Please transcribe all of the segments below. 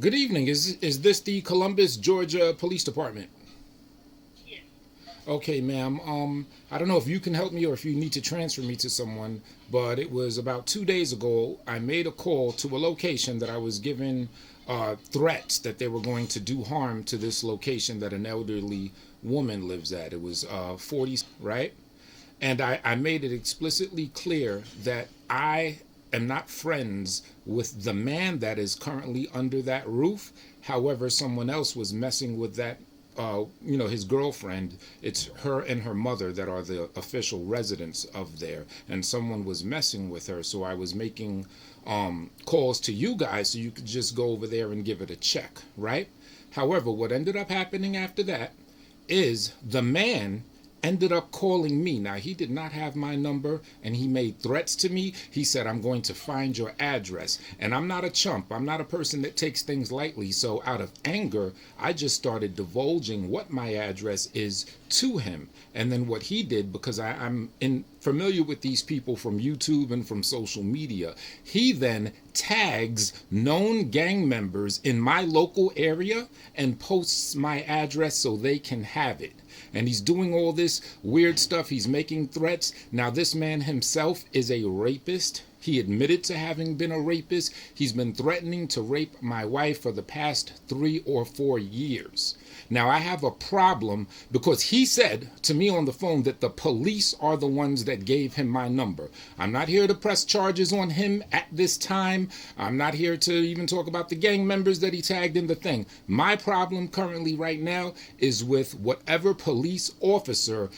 Good evening. Is this the Columbus, Georgia Police Department? Yes. Okay, ma'am. I don't know if you can help me or if you need to transfer me to someone, but it was about 2 days ago. I made a call to a location that I was given threats that they were going to do harm to this location that an elderly woman lives at. It was 40, right? And I made it explicitly clear that I am not friends with the man that is currently under that roof. However, someone else was messing with that, his girlfriend. It's her and her mother that are the official residents of there. And someone was messing with her. So I was making calls to you guys so you could just go over there and give it a check, right? However, what ended up happening after that is the man ended up calling me. Now, he did not have my number and he made threats to me. He said, I'm going to find your address. And I'm not a chump. I'm not a person that takes things lightly. So, out of anger, I just started divulging what my address is to him. And then what he did, because I'm familiar with these people from YouTube and from social media, he then tags known gang members in my local area and posts my address so they can have it. And he's doing all this weird stuff. He's making threats. Now, this man himself is a rapist. He admitted to having been a rapist. He's been threatening to rape my wife for the past 3 or 4 years. Now, I have a problem because he said to me on the phone that the police are the ones that gave him my number. I'm not here to press charges on him at this time. I'm not here to even talk about the gang members that he tagged in the thing. My problem currently right now is with whatever police officer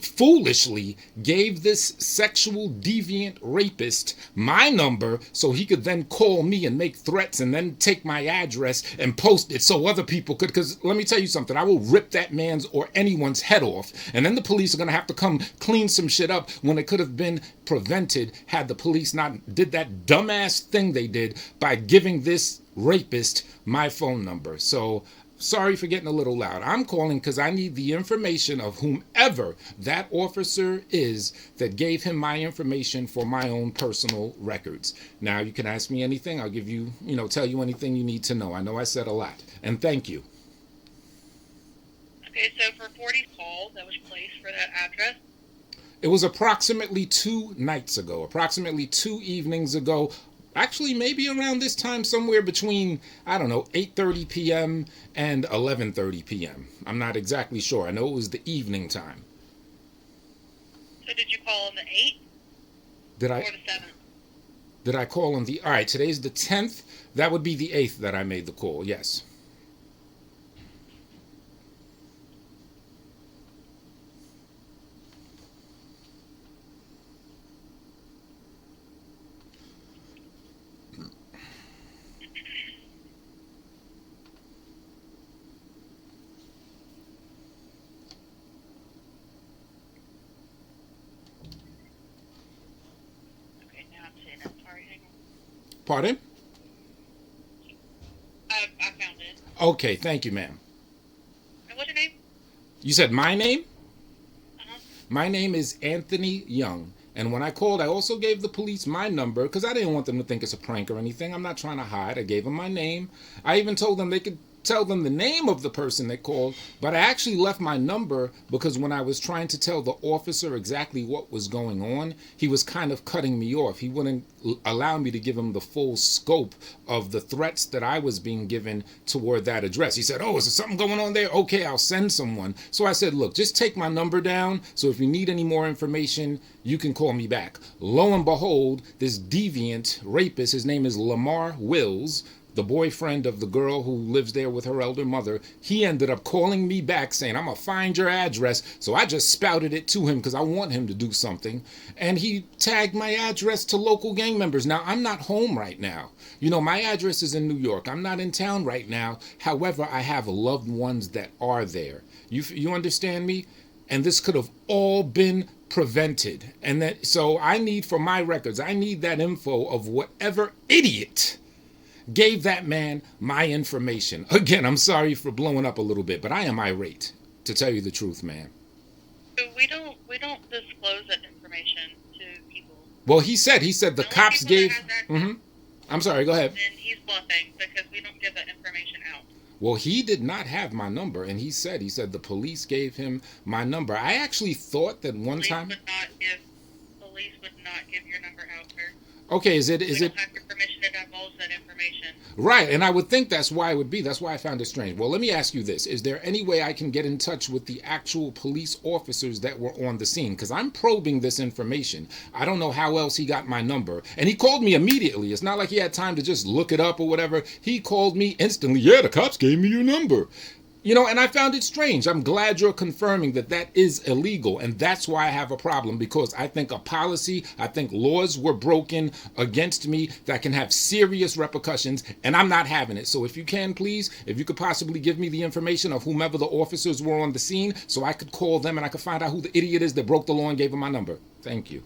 foolishly gave this sexual deviant rapist my number so he could then call me and make threats and then take my address and post it so other people could. Because let me tell you something, I will rip that man's or anyone's head off, and then the police are going to have to come clean some shit up when it could have been prevented had the police not did that dumbass thing they did by giving this rapist my phone number. So sorry for getting a little loud. I'm calling because I need the information of whomever that officer is that gave him my information for my own personal records. Now, you can ask me anything. I'll give you, tell you anything you need to know. I know I said a lot. And thank you. Okay, so for 40 calls that was placed for that address. It was approximately 2 nights ago, approximately 2 evenings ago. Actually, maybe around this time, somewhere between, I don't know, 8:30 p.m. and 11:30 p.m. I'm not exactly sure. I know it was the evening time. So did you call on the 8th Did I or the 7th? did I call on the? All right, today's the 10th. That would be the 8th that I made the call. Yes. Okay, now I'm seeing it. Sorry, hang on. Pardon? I found it. Okay, thank you, ma'am. And what's your name? You said my name? Uh-huh. My name is Anthony Young. And when I called, I also gave the police my number because I didn't want them to think it's a prank or anything. I'm not trying to hide. I gave them my name. I even told them they could tell them the name of the person that called, but I actually left my number because when I was trying to tell the officer exactly what was going on, he was kind of cutting me off. He wouldn't allow me to give him the full scope of the threats that I was being given toward that address. He said, "Oh, is there something going on there? Okay, I'll send someone." So I said, "Look, just take my number down. So if you need any more information, you can call me back." Lo and behold, this deviant rapist, his name is Lamar Wills, the boyfriend of the girl who lives there with her elder mother, he ended up calling me back saying, "I'm going to find your address." So I just spouted it to him because I want him to do something. And he tagged my address to local gang members. Now, I'm not home right now. My address is in New York. I'm not in town right now. However, I have loved ones that are there. You understand me? And this could have all been prevented. And that, so I need for my records, I need that info of whatever idiot gave that man my information. Again, I'm sorry for blowing up a little bit, but I am irate, to tell you the truth, man. So we don't disclose that information to people. Well, he said the The only cops people that gave. has access. Mm-hmm. I'm sorry, go ahead. then he's bluffing because we don't give that information out. Well, he did not have my number, and he said the police gave him my number. I actually thought that one time. Police would not give your number out, sir. Okay, is We it don't have your permission to divulge that information. right? And I would think that's why it would be. That's why I found it strange. Well, let me ask you this: is there any way I can get in touch with the actual police officers that were on the scene? Because I'm probing this information. I don't know how else he got my number, and he called me immediately. It's not like he had time to just look it up or whatever. He called me instantly. Yeah, the cops gave me your number. And I found it strange. I'm glad you're confirming that that is illegal. And that's why I have a problem, because I think I think laws were broken against me that can have serious repercussions, and I'm not having it. So if you can, please, if you could possibly give me the information of whomever the officers were on the scene so I could call them and I could find out who the idiot is that broke the law and gave him my number. Thank you.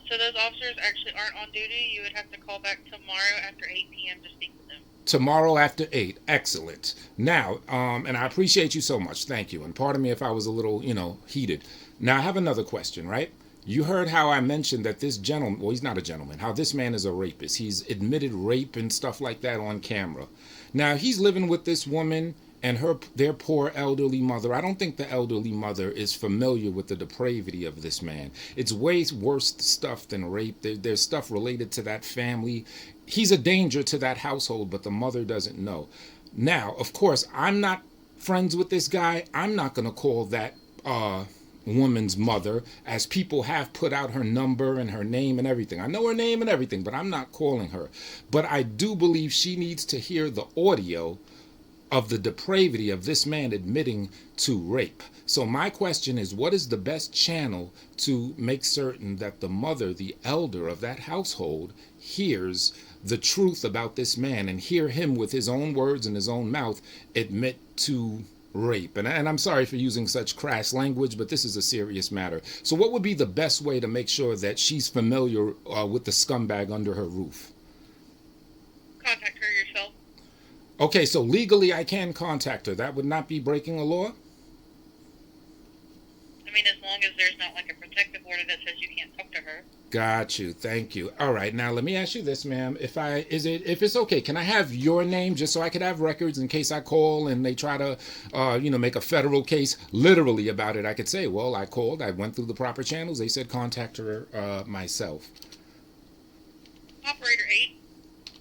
So those officers actually aren't on duty. You would have to call back tomorrow after 8 p.m. to speak with them. Tomorrow after 8. Excellent. Now, and I appreciate you so much. Thank you. And pardon me if I was a little, heated. Now, I have another question, right? You heard how I mentioned that this gentleman, well, he's not a gentleman, how this man is a rapist. He's admitted rape and stuff like that on camera. Now, he's living with this woman and their poor elderly mother. I don't think the elderly mother is familiar with the depravity of this man. It's way worse stuff than rape. There's stuff related to that family. He's a danger to that household, but the mother doesn't know. Now, of course, I'm not friends with this guy. I'm not going to call that woman's mother, as people have put out her number and her name and everything. I know her name and everything, but I'm not calling her. But I do believe she needs to hear the audio of the depravity of this man admitting to rape. So my question is, what is the best channel to make certain that the mother, the elder of that household, hears the truth about this man and hear him with his own words and his own mouth admit to rape? And I'm sorry for using such crass language, but this is a serious matter. So what would be the best way to make sure that she's familiar with the scumbag under her roof? Contact her yourself. Okay, so legally I can contact her. That would not be breaking a law? I mean, as long as there's not like a protective order that says you can't talk to her. Got you. Thank you. All right. Now let me ask you this, ma'am. If it's okay, can I have your name just so I could have records in case I call and they try to, make a federal case literally about it? I could say, well, I called, I went through the proper channels. They said contact her myself. Operator 8.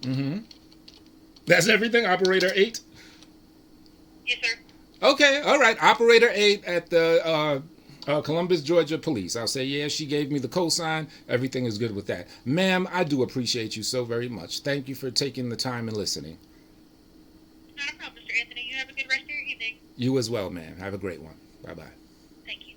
Mm-hmm. That's everything? Operator 8? Yes, sir. Okay. All right. Operator 8 at the Columbus, Georgia police. I'll say, yeah, she gave me the cosign. Everything is good with that. Ma'am, I do appreciate you so very much. Thank you for taking the time and listening. Not a problem, Mr. Anthony. You have a good rest of your evening. You as well, ma'am. Have a great one. Bye-bye. Thank you.